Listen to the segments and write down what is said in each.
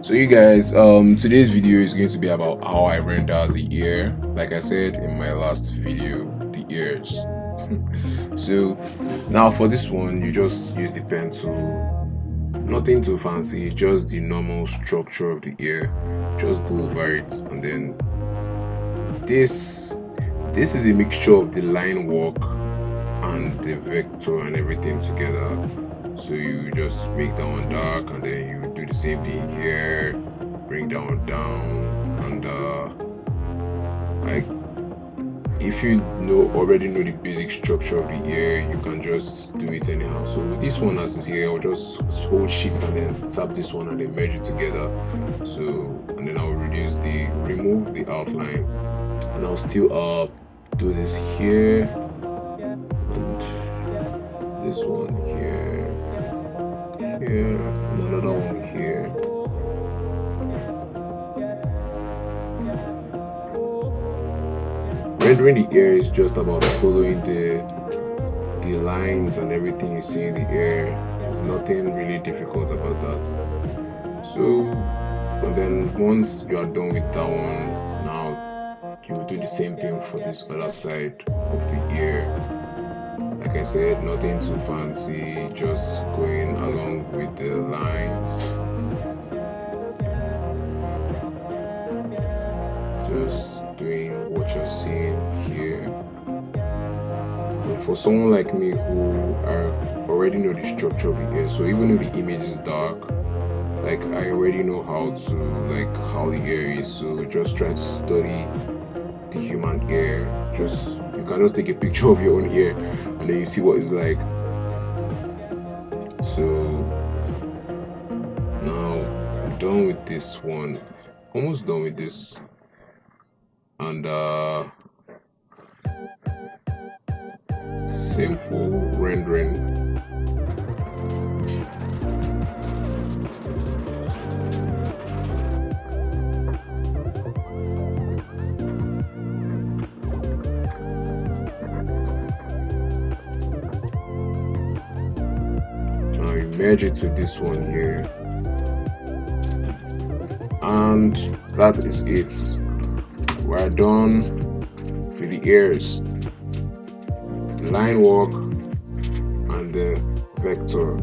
So you guys, today's video is going to be about how I render the ear. Like I said in my last video, the ears. So now for this one, you just use the pen tool. Nothing too fancy, just the normal structure of the ear. Just go over it, and then this is a mixture of the line work and the vector and everything together. So you just make that one dark, and then you do the same thing here, bring that one down, and like if you already know the basic structure of the ear, you can just do it anyhow. So with this one as is here, I'll just hold shift and then tap this one and then merge it together. So and then I'll remove the outline, and I'll still do this here and this one here, and another one here. Rendering the ear is just about following the lines and everything you see in the ear. There's nothing really difficult about that. So and then once you are done with that one, now you will do the same thing for this other side of the ear. Like I said, nothing too fancy, just going along with the lines. Just doing what you're seeing here. And for someone like me who already know the structure of the ear, so even though the image is dark, like I already know how the ear is. So just try to study the human ear. You can just take a picture of your own ear and then you see what it's like. So now I'm done with this one, almost done with this, and simple rendering. Merge it with this one here, and that is it. We're done with the ears, the line work and the vector,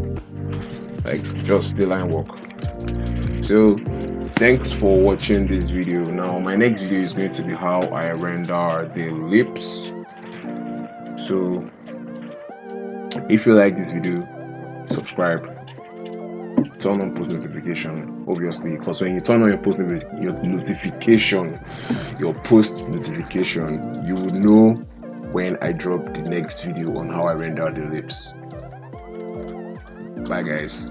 like just the line work. So thanks for watching this video. Now my next video is going to be how I render the lips. So if you like this video, subscribe, turn on post notification, obviously, because when you turn on your post notification, you will know when I drop the next video on how I render the lips. Bye guys.